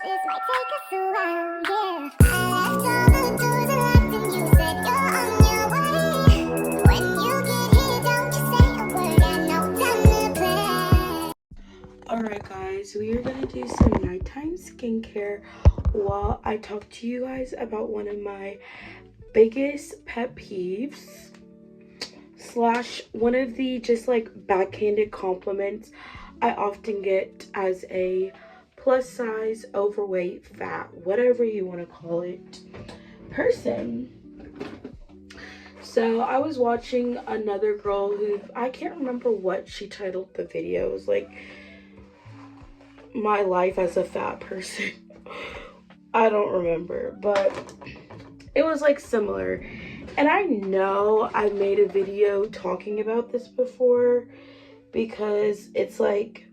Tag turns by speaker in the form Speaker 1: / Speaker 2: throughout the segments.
Speaker 1: This might take us a while, yeah. I left all the doors unlocked and you said you're on your way. When you get here, don't you say a word, got no time to play.
Speaker 2: Alright guys, we are going to do some nighttime skincare while I talk to you guys about one of my biggest pet peeves slash one of the just like backhanded compliments I often get as a plus size, overweight, fat, whatever you want to call it, person. So I was watching another girl who, I can't remember what she titled the video. It was like, my life as a fat person. I don't remember, but it was like similar. And I know I made a video talking about this before because it's like,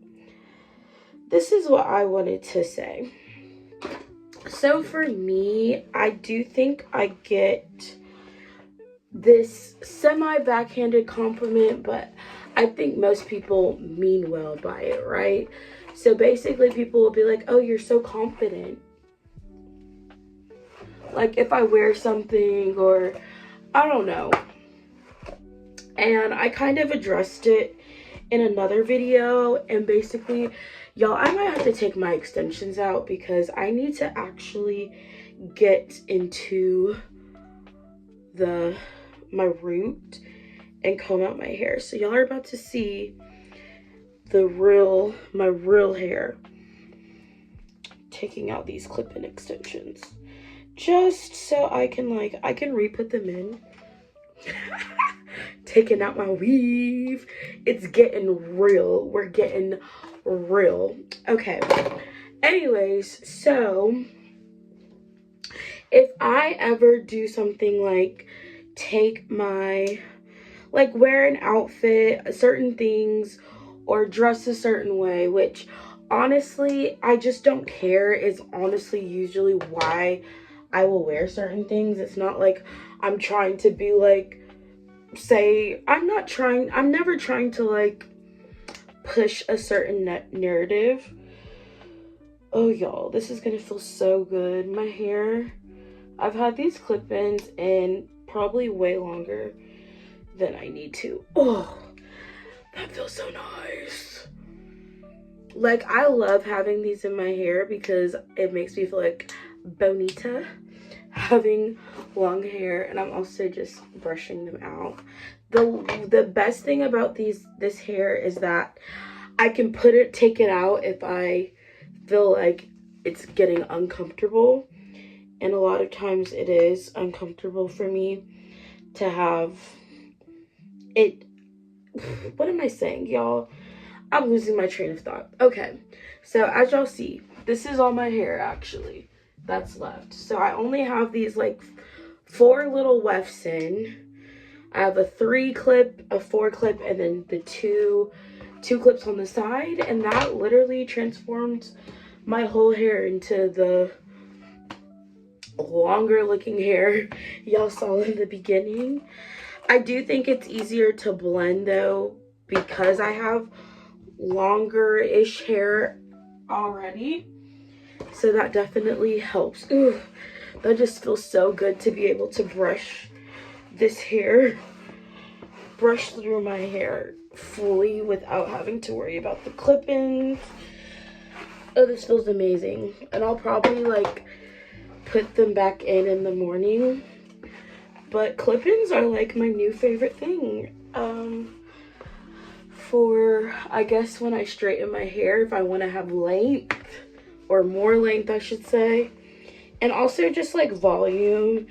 Speaker 2: this is what I wanted to say. So for me, I do think I get this semi-backhanded compliment, but I think most people mean well by it, right? So basically people will be like, oh, you're so confident. Like if I wear something or I don't know. And I kind of addressed it in another video, and basically, y'all, I might have to take my extensions out because I need to actually get into my root and comb out my hair. So y'all are about to see my real hair, taking out these clip-in extensions just so I can re-put them in. Taking out my weave. It's getting real. We're getting real. Okay, anyways, so if I ever do something like wear an outfit, certain things, or dress a certain way, which honestly I just don't care, is honestly usually why I will wear certain things. It's not like I'm trying to be like, I'm never trying to like push a certain narrative. Oh y'all, this is gonna feel so good. My hair, I've had these clip-ins in probably way longer than I need to. Oh, that feels so nice. Like, I love having these in my hair because it makes me feel like bonita having long hair, and I'm also just brushing them out. The best thing about this hair is that I can take it out if I feel like it's getting uncomfortable, and a lot of times it is uncomfortable for me to have it. What am I saying, y'all? I'm losing my train of thought. Okay, so as y'all see, this is all my hair actually that's left. So I only have these like 4 little wefts in. I have a 3 clip, a 4 clip, and then the two clips on the side, and that literally transformed my whole hair into the longer looking hair y'all saw in the beginning. I do think it's easier to blend though because I have longer-ish hair already. So that definitely helps. Ooh, that just feels so good to be able to brush through my hair fully without having to worry about the clip-ins. Oh, this feels amazing. And I'll probably like put them back in the morning. But clip-ins are like my new favorite thing. For, I guess, when I straighten my hair, if I want to have length, or more length I should say, and also just like volume,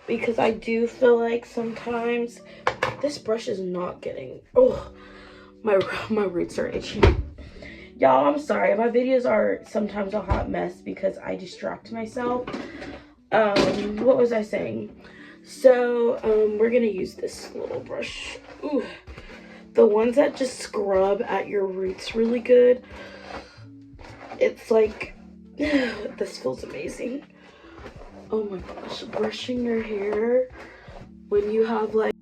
Speaker 2: because I do feel like sometimes this brush is not getting, oh, my roots are itchy. Y'all, I'm sorry, my videos are sometimes a hot mess because I distract myself. What was I saying? So we're gonna use this little brush. Ooh, the ones that just scrub at your roots really good. It's like, this feels amazing. Oh my gosh, brushing your hair when you have like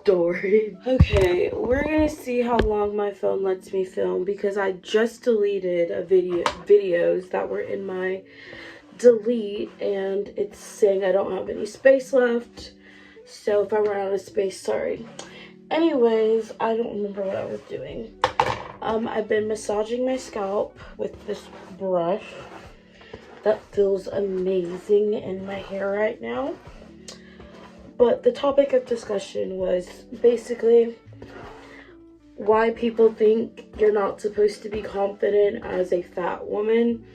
Speaker 2: storage. Okay, we're gonna see how long my phone lets me film because I just deleted videos that were in my delete, and it's saying I don't have any space left. So if I run out of space, sorry. Anyways, I don't remember what I was doing. I've been massaging my scalp with this brush that feels amazing in my hair right now. But the topic of discussion was basically why people think you're not supposed to be confident as a fat woman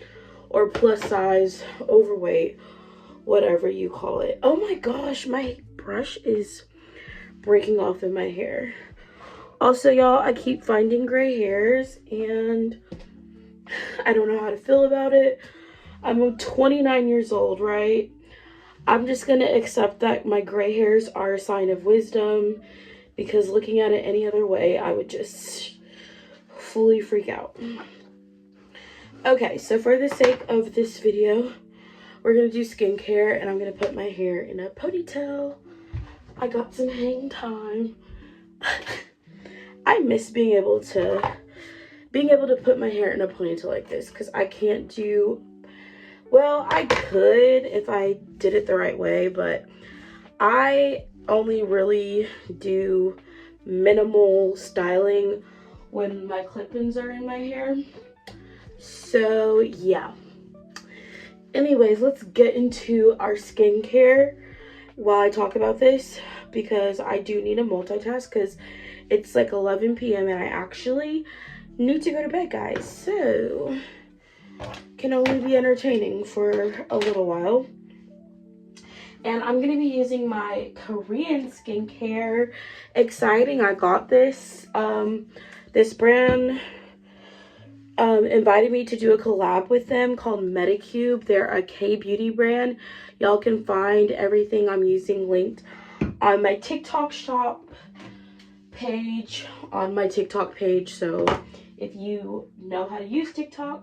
Speaker 2: or plus size, overweight, whatever you call it. Oh my gosh, my brush is breaking off in my hair. Also, y'all, I keep finding gray hairs and I don't know how to feel about it. I'm 29 years old, right? I'm just gonna accept that my gray hairs are a sign of wisdom, because looking at it any other way, I would just fully freak out. Okay, so for the sake of this video, we're gonna do skincare, and I'm gonna put my hair in a ponytail. I got some hang time. I miss being able to put my hair in a ponytail like this, because I can't do, well, I could if I did it the right way, but I only really do minimal styling when my clip-ins are in my hair. So yeah. Anyways, let's get into our skincare while I talk about this, because I do need to multitask because it's like 11 p.m. and I actually need to go to bed, guys. So can only be entertaining for a little while. And I'm gonna be using my Korean skincare. Exciting, I got this. This brand invited me to do a collab with them called Medicube. They're a K-beauty brand. Y'all can find everything I'm using linked on my TikTok shop page, so if you know how to use TikTok,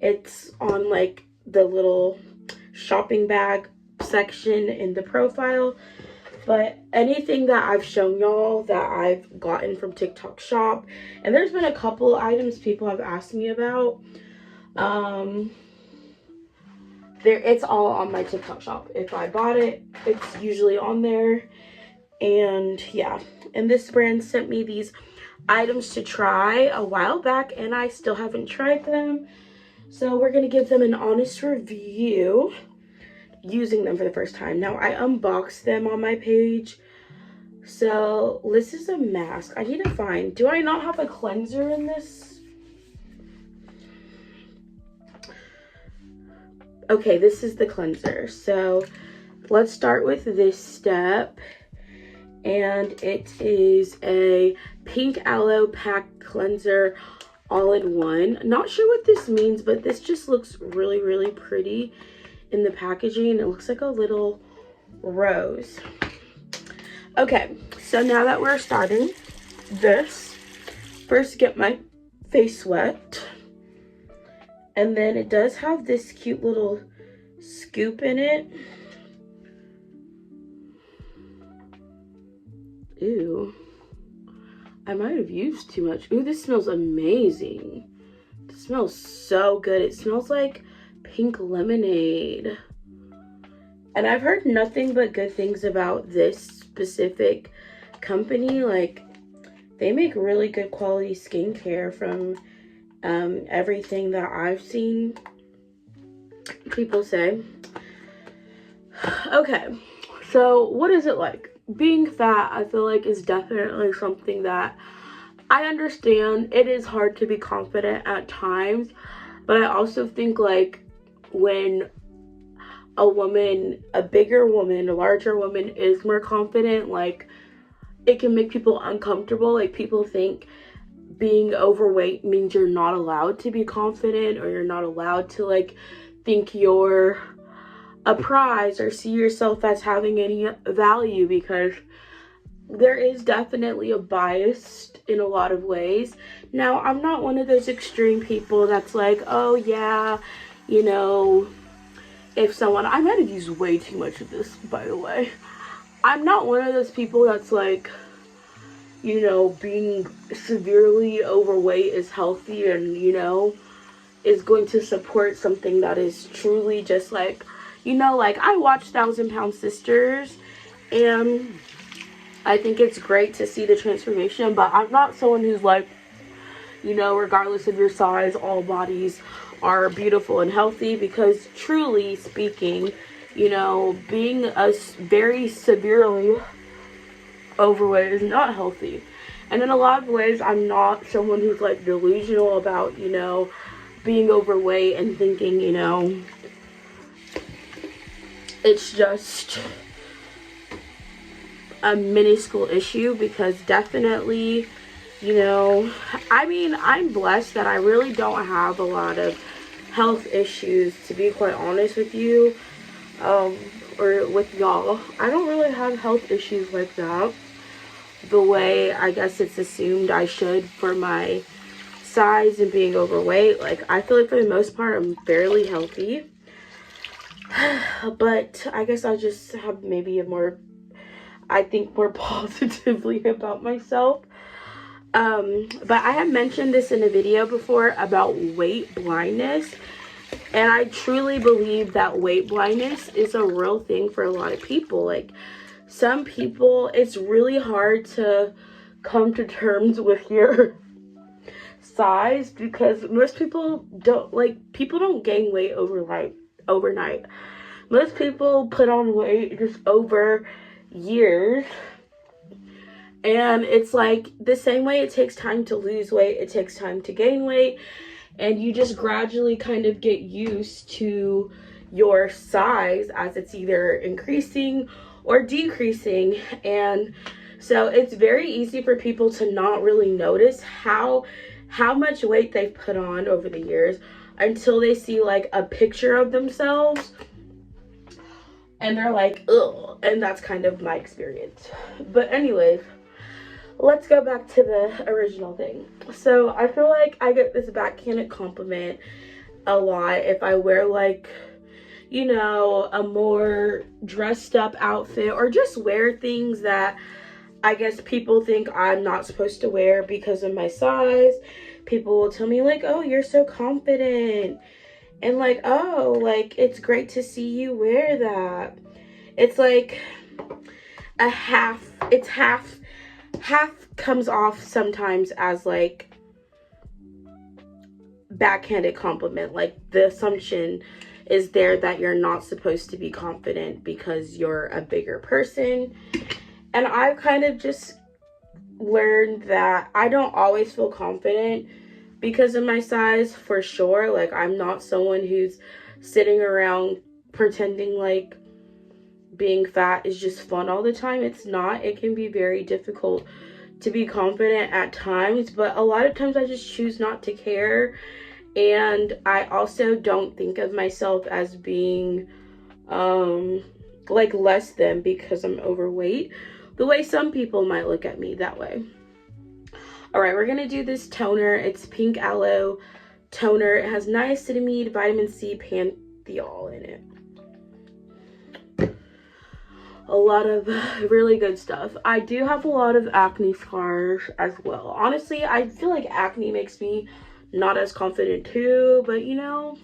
Speaker 2: it's on like the little shopping bag section in the profile. But anything that I've shown y'all that I've gotten from TikTok shop, and there's been a couple items people have asked me about, it's all on my TikTok shop. If I bought it, it's usually on there. And yeah, and this brand sent me these items to try a while back, and I still haven't tried them. So we're gonna give them an honest review using them for the first time. Now, I unboxed them on my page. So this is a mask. I need to find, do I not have a cleanser in this? Okay, this is the cleanser. So let's start with this step. And it is a pink aloe pack cleanser all in one. Not sure what this means, but this just looks really, really pretty in the packaging. It looks like a little rose. Okay, so now that we're starting this, first get my face wet, and then it does have this cute little scoop in it. Ew, I might have used too much. Ooh, this smells amazing. It smells so good. It smells like pink lemonade. And I've heard nothing but good things about this specific company. Like, they make really good quality skincare from everything that I've seen people say. Okay, so what is it like? Being fat, I feel like, is definitely something that I understand. It is hard to be confident at times, but I also think, like, when a woman, a bigger woman, a larger woman is more confident, like, it can make people uncomfortable. Like, people think being overweight means you're not allowed to be confident, or you're not allowed to, like, think you're a prize or see yourself as having any value, because there is definitely a bias in a lot of ways. Now, I'm not one of those extreme people that's like, oh yeah, you know, if someone, I might have used way too much of this, by the way. I'm not one of those people that's like, you know, being severely overweight is healthy and, you know, is going to support something that is truly just like, you know, like I watch 1,000 Pound Sisters, and I think it's great to see the transformation, but I'm not someone who's like, you know, regardless of your size, all bodies are beautiful and healthy, because truly speaking, you know, being very severely overweight is not healthy. And in a lot of ways, I'm not someone who's like delusional about, you know, being overweight and thinking, you know, it's just a minuscule issue, because definitely, you know, I mean, I'm blessed that I really don't have a lot of health issues, to be quite honest with you, or with y'all. I don't really have health issues like that, the way I guess it's assumed I should for my size and being overweight. Like, I feel like for the most part, I'm fairly healthy. But I guess I just have maybe I think more positively about myself. But I have mentioned this in a video before about weight blindness. And I truly believe that weight blindness is a real thing for a lot of people. Like, some people, it's really hard to come to terms with your size, because most people don't gain weight overnight. Most people put on weight just over years. And it's like the same way it takes time to lose weight, it takes time to gain weight. And you just gradually kind of get used to your size as it's either increasing or decreasing. And so it's very easy for people to not really notice how much weight they've put on over the years, until they see like a picture of themselves and they're like, ugh. And that's kind of my experience. But anyways, let's go back to the original thing. So I feel like I get this backhanded compliment a lot if I wear, like, you know, a more dressed up outfit, or just wear things that I guess people think I'm not supposed to wear because of my size. People will tell me like, oh, you're so confident. And like, oh, like, it's great to see you wear that. It's like half comes off sometimes as like backhanded compliment. Like, the assumption is there that you're not supposed to be confident because you're a bigger person. And I've kind of just learned that I don't always feel confident because of my size, for sure. Like, I'm not someone who's sitting around pretending like being fat is just fun all the time. It's not. It can be very difficult to be confident at times, but a lot of times I just choose not to care. And I also don't think of myself as being like less than because I'm overweight, the way some people might look at me that way. All right, we're gonna do this toner. It's pink aloe toner. It has niacinamide, vitamin C, panthenol in it. A lot of really good stuff. I do have a lot of acne scars as well. Honestly, I feel like acne makes me not as confident too, but you know,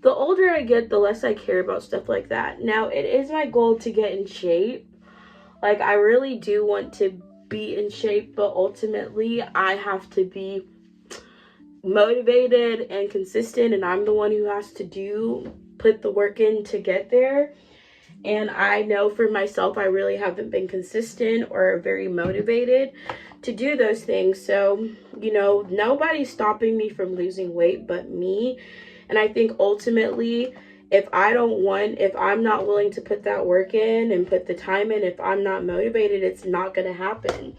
Speaker 2: the older I get, the less I care about stuff like that. Now, it is my goal to get in shape. Like, I really do want to be in shape, but ultimately I have to be motivated and consistent, and I'm the one who has to put the work in to get there. And I know for myself, I really haven't been consistent or very motivated to do those things. So, you know, nobody's stopping me from losing weight but me. And I think ultimately, if I'm not willing to put that work in and put the time in, if I'm not motivated, it's not going to happen.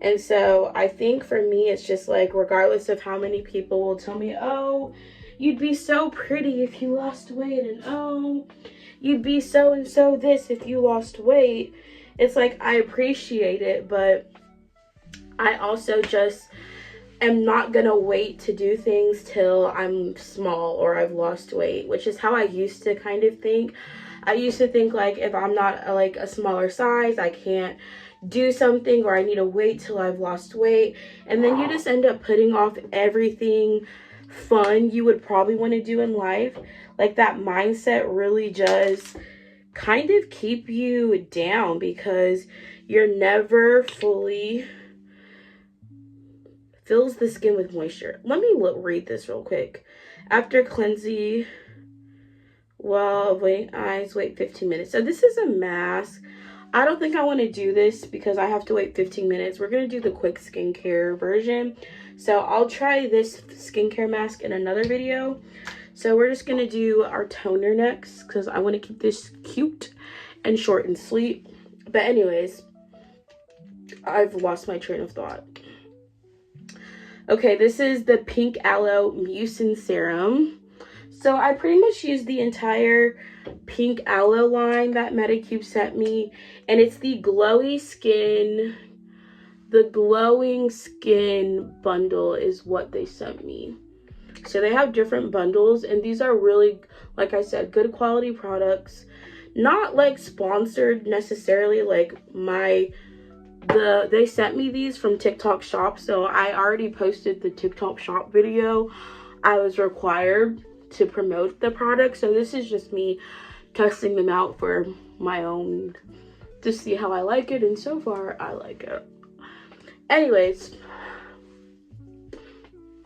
Speaker 2: And so I think for me, it's just like, regardless of how many people will tell me, oh, you'd be so pretty if you lost weight, and oh, you'd be so and so this if you lost weight. It's like, I appreciate it, but I also just am not gonna wait to do things till I'm small or I've lost weight, which is how I used to kind of think. I used to think like, if I'm not like a smaller size, I can't do something, or I need to wait till I've lost weight. And then you just end up putting off everything fun you would probably want to do in life. Like, that mindset really does kind of keep you down because you're never fully fills the skin with moisture. Let me read this real quick. After cleansing, well, wait, eyes, wait 15 minutes. So this is a mask. I don't think I want to do this because I have to wait 15 minutes. We're going to do the quick skincare version. So I'll try this skincare mask in another video. So we're just going to do our toner next because I want to keep this cute and short and sweet. But anyways, I've lost my train of thought. Okay, this is the Pink Aloe Mucin Serum. So I pretty much used the entire Pink Aloe line that Medicube sent me. And it's the glowing skin bundle is what they sent me. So they have different bundles, and these are really, like I said, good quality products. Not like sponsored necessarily, like they sent me these from TikTok Shop, so I already posted the TikTok Shop video. I was required to promote the product, so this is just me testing them out for my own, to see how I like it, and so far I like it. Anyways,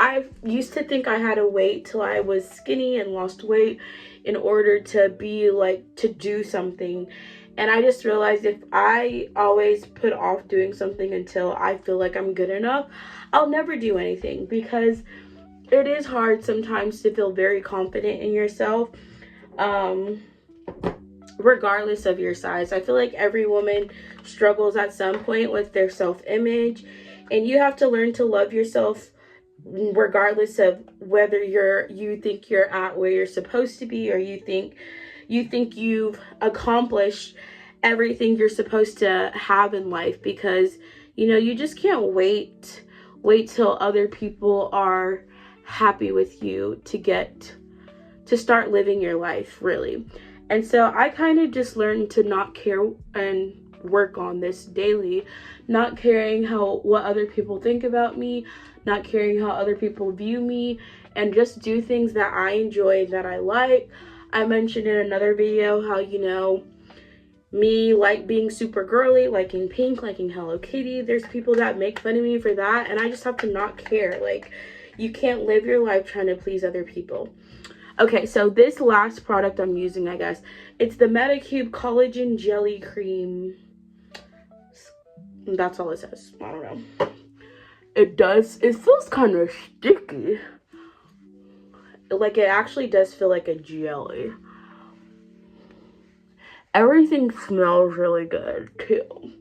Speaker 2: I used to think I had to wait till I was skinny and lost weight in order to be like, to do something. And I just realized if I always put off doing something until I feel like I'm good enough, I'll never do anything, because it is hard sometimes to feel very confident in yourself, regardless of your size. I feel like every woman struggles at some point with their self-image, and you have to learn to love yourself regardless of whether you think you're at where you're supposed to be, or you think you've accomplished everything you're supposed to have in life, because you just can't wait till other people are happy with you to start living your life, really. And so I kind of just learned to not care and work on this daily, not caring what other people think about me, not caring how other people view me, and just do things that I enjoy, that I like. I mentioned in another video how, me like being super girly, liking pink, liking Hello Kitty. There's people that make fun of me for that, and I just have to not care. Like, you can't live your life trying to please other people. Okay, so this last product I'm using, I guess, it's the Medicube Collagen Jelly Cream. That's all it says. I don't know. It feels kind of sticky. Like, it actually does feel like a jelly. Everything smells really good too.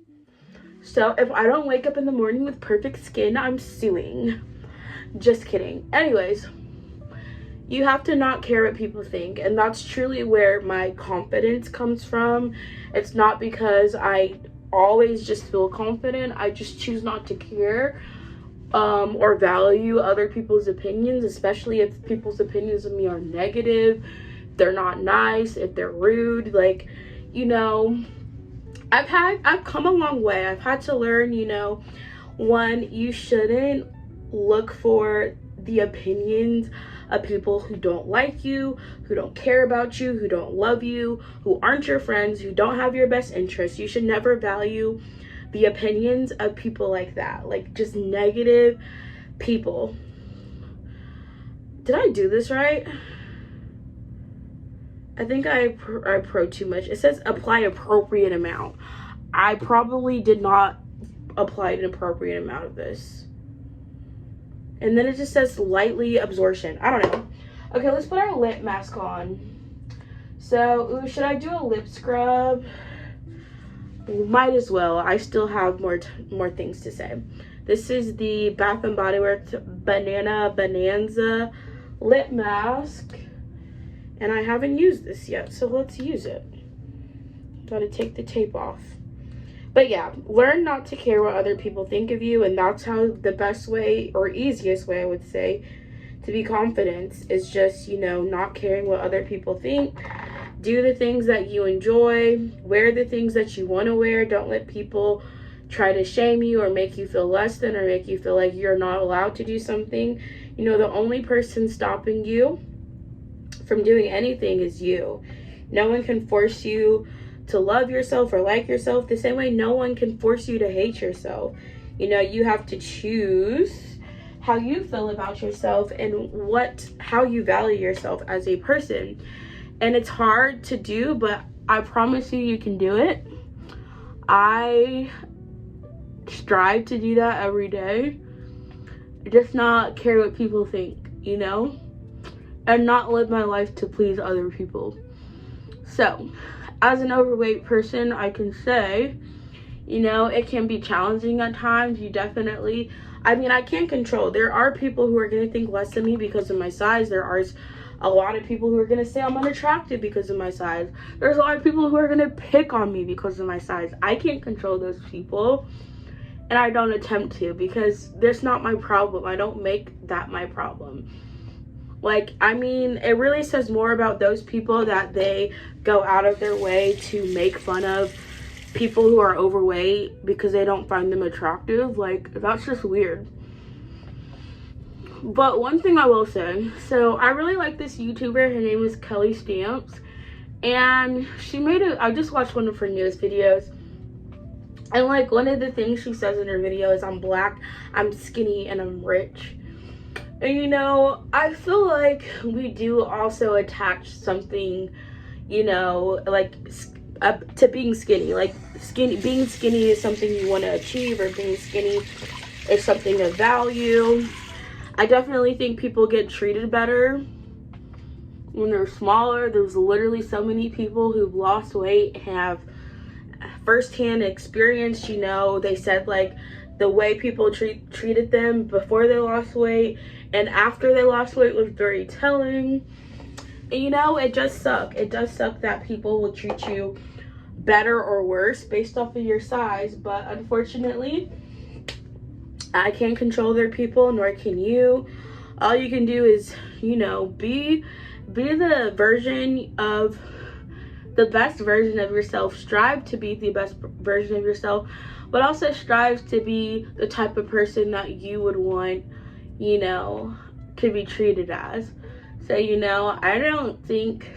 Speaker 2: So if I don't wake up in the morning with perfect skin, I'm suing. Just kidding. Anyways, you have to not care what people think, and that's truly where my confidence comes from. It's not because I always just feel confident. I just choose not to care or value other people's opinions, especially if people's opinions of me are negative, they're not nice, if they're rude. Like, I've come a long way. I've had to learn, one, you shouldn't look for the opinions of people who don't like you, who don't care about you, who don't love you, who aren't your friends, who don't have your best interests. You should never value the opinions of people like that, like just negative people. Did I do this right? I think I pro too much. It says apply appropriate amount. I probably did not apply an appropriate amount of this. And then it just says lightly absorption. I don't know. Okay, let's put our lip mask on. So, should I do a lip scrub? Might as well. I still have more things to say. This is the Bath & Body Works Banana Bonanza lip mask. And I haven't used this yet, so let's use it. Gotta take the tape off. But yeah, learn not to care what other people think of you, and that's how the best way, or easiest way I would say, to be confident is just, not caring what other people think. Do the things that you enjoy. Wear the things that you want to wear. Don't let people try to shame you or make you feel less than or make you feel like you're not allowed to do something, you know, the only person stopping you from doing anything is you. No one can force you to love yourself or like yourself the same way no one can force you to hate yourself. You know, you have to choose how you feel about yourself and how you value yourself as a person. And it's hard to do, but I promise you can do it. I strive to do that every day. Just not care what people think, you know? And not live my life to please other people. So, as an overweight person, I can say, you know, it can be challenging at times. I can't control. There are people who are going to think less of me because of my size. There are a lot of people who are going to say I'm unattractive because of my size. There's a lot of people who are going to pick on me because of my size. I can't control those people, and I don't attempt to, because that's not my problem. I don't make that my problem. Like, I mean, it really says more about those people that they go out of their way to make fun of people who are overweight because they don't find them attractive. Like, that's just weird. But one thing I will say, so I really like this YouTuber. Her name is Kelly Stamps, and I just watched one of her newest videos, and like one of the things she says in her video is, I'm black, I'm skinny, and I'm rich. And you know, I feel like we do also attach something, you know, like to being skinny. Like being skinny is something you want to achieve, or being skinny is something of value. I definitely think people get treated better when they're smaller. There's literally so many people who've lost weight, have firsthand experience. You know, they said like the way people treated them before they lost weight and after they lost weight was very telling. And you know, it does suck. It does suck that people will treat you better or worse based off of your size, but unfortunately, I can't control their people, nor can you. All you can do is, you know, be the best version of yourself. Strive to be the best version of yourself, but also strive to be the type of person that you would want, you know, to be treated as. So, you know, I don't think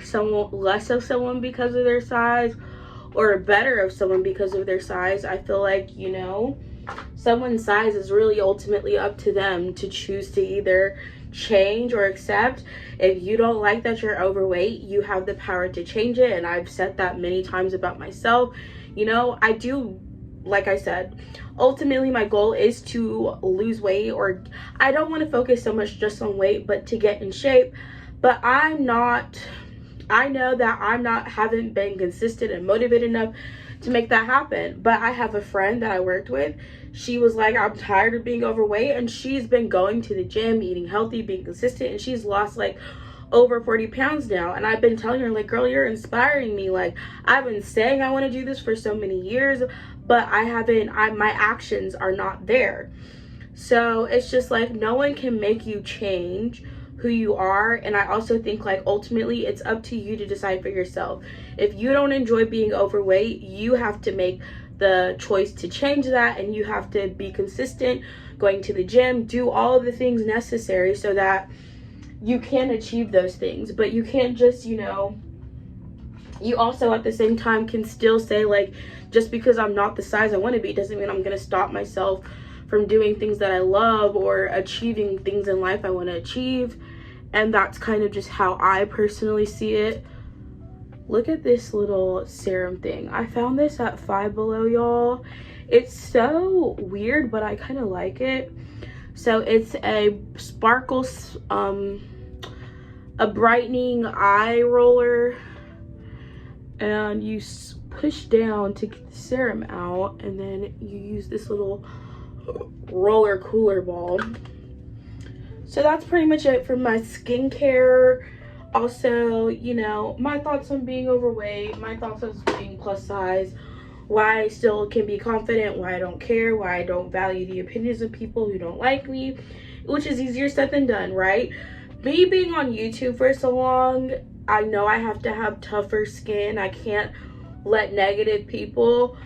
Speaker 2: less of someone because of their size or better of someone because of their size. I feel like, you know, someone's size is really ultimately up to them to choose to either change or accept. If you don't like that you're overweight, you have the power to change it. And I've said that many times about myself. You know, I do, like I said, ultimately my goal is to lose weight, or I don't want to focus so much just on weight, but to get in shape. But I know that haven't been consistent and motivated enough to make that happen. But I have a friend that I worked with. She was like, I'm tired of being overweight, and she's been going to the gym, eating healthy, being consistent, and she's lost like over 40 pounds now. And I've been telling her, like, girl, you're inspiring me. Like, I've been saying I want to do this for so many years, but my actions are not there. So it's just like, no one can make you change who you are. And I also think, like, ultimately it's up to you to decide for yourself. If you don't enjoy being overweight, you have to make the choice to change that, and you have to be consistent, going to the gym, do all of the things necessary so that you can achieve those things. But you can't just, you know, you also at the same time can still say, like, just because I'm not the size I want to be doesn't mean I'm going to stop myself from doing things that I love or achieving things in life I want to achieve. And that's kind of just how I personally see it. Look at this little serum thing. I found this at Five Below, y'all. It's so weird, but I kind of like it. So it's a sparkle, a brightening eye roller, and you push down to get the serum out, and then you use this little roller cooler ball. So that's pretty much it for my skincare. Also, you know, my thoughts on being overweight, my thoughts on being plus size, why I still can be confident, why I don't care, why I don't value the opinions of people who don't like me, which is easier said than done, right? Me being on YouTube for so long, I know I have to have tougher skin. I can't let negative people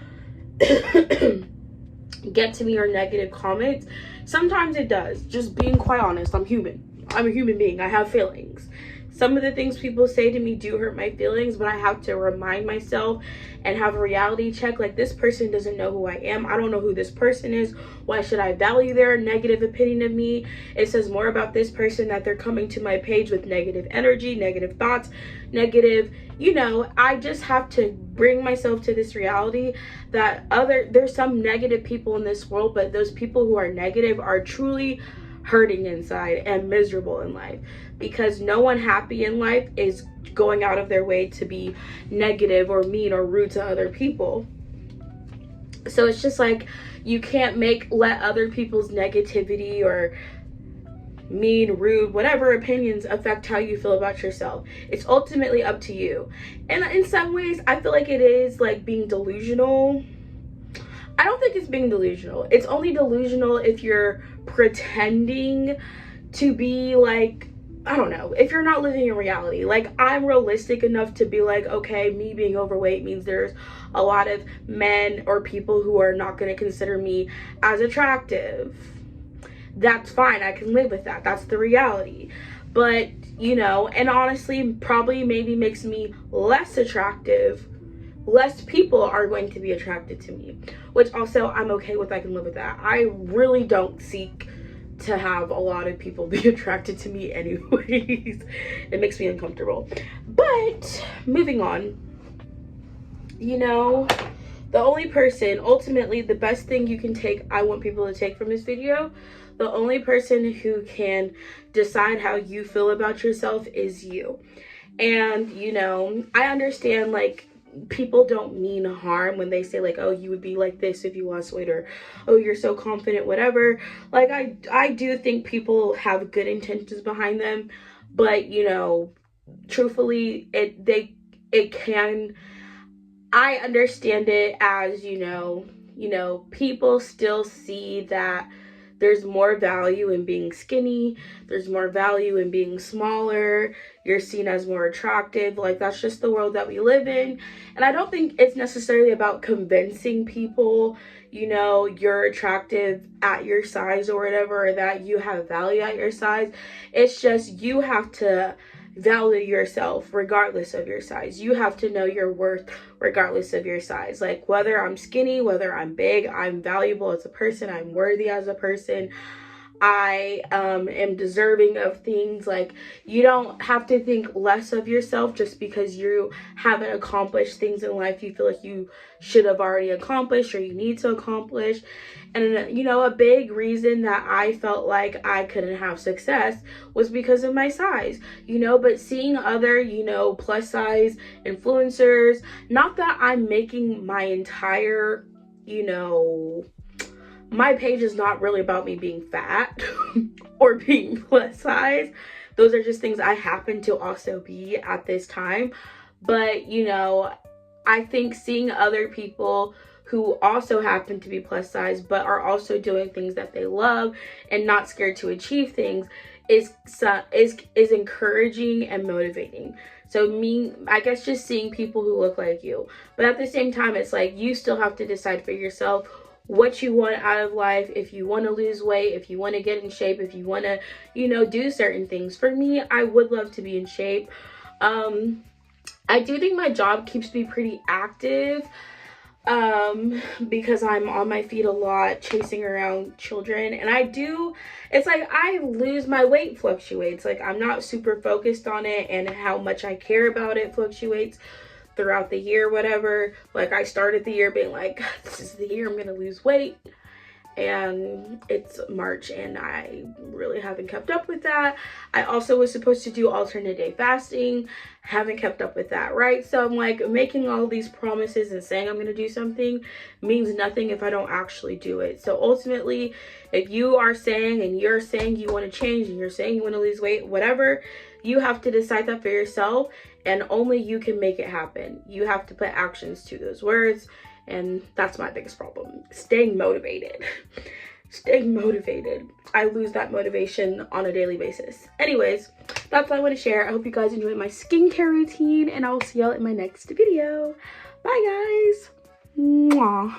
Speaker 2: get to me or negative comments. Sometimes it does. Just being quite honest, I'm human. I'm a human being. I have feelings. Some of the things people say to me do hurt my feelings, but I have to remind myself and have a reality check. Like, this person doesn't know who I am. I don't know who this person is. Why should I value their negative opinion of me? It says more about this person that they're coming to my page with negative energy, negative thoughts, negative, I just have to bring myself to this reality that there's some negative people in this world, but those people who are negative are truly hurting inside and miserable in life, because no one happy in life is going out of their way to be negative or mean or rude to other people. So it's just like, you can't let other people's negativity or mean, rude, whatever opinions affect how you feel about yourself. It's ultimately up to you. And in some ways, I feel like it is like being delusional. I don't think it's being delusional. It's only delusional if you're pretending to be like, I don't know, if you're not living in reality. Like, I'm realistic enough to be like, okay, me being overweight means there's a lot of men or people who are not going to consider me as attractive. That's fine. I can live with that. That's the reality. But, and honestly, probably maybe makes me less attractive. Less people are going to be attracted to me, which also I'm okay with. I can live with that. I really don't seek to have a lot of people be attracted to me anyways. It makes me uncomfortable. But moving on, the only person, ultimately the best thing you can take, I want people to take from this video, the only person who can decide how you feel about yourself is you. And I understand, like, people don't mean harm when they say like, oh, you would be like this if you lost weight, or oh, you're so confident, whatever. Like, I do think people have good intentions behind them, but truthfully, I understand it as people still see that there's more value in being skinny. There's more value in being smaller. You're seen as more attractive. Like, that's just the world that we live in. And I don't think it's necessarily about convincing people, you're attractive at your size or whatever, or that you have value at your size. It's just, you have to value yourself regardless of your size. You have to know your worth regardless of your size. Like, whether I'm skinny, whether I'm big, I'm valuable as a person. I'm worthy as a person. I am deserving of things. Like, you don't have to think less of yourself just because you haven't accomplished things in life you feel like you should have already accomplished or you need to accomplish. And a big reason that I felt like I couldn't have success was because of my size, but seeing other, plus size influencers, not that I'm making my entire, my page is not really about me being fat or being plus size. Those are just things I happen to also be at this time. But, I think seeing other people who also happen to be plus size but are also doing things that they love and not scared to achieve things is encouraging and motivating. So I guess just seeing people who look like you. But at the same time, it's like, you still have to decide for yourself what you want out of life. If you want to lose weight, if you want to get in shape, if you want to, do certain things. For me, I would love to be in shape. I do think my job keeps me pretty active, because I'm on my feet a lot, chasing around children. And it's like, I lose, my weight fluctuates. Like, I'm not super focused on it, and how much I care about it fluctuates throughout the year, whatever. Like, I started the year being like, this is the year I'm gonna lose weight, and it's March and I really haven't kept up with that. I also was supposed to do alternate day fasting, haven't kept up with that, right? So I'm like, making all these promises and saying I'm gonna do something means nothing if I don't actually do it. So ultimately, if you are saying, and you're saying you want to change, and you're saying you want to lose weight, whatever, you have to decide that for yourself, and only you can make it happen. You have to put actions to those words. And that's my biggest problem, staying motivated. Staying motivated. I lose that motivation on a daily basis. Anyways, that's all I want to share. I hope you guys enjoyed my skincare routine, and I will see y'all in my next video. Bye, guys. Mwah.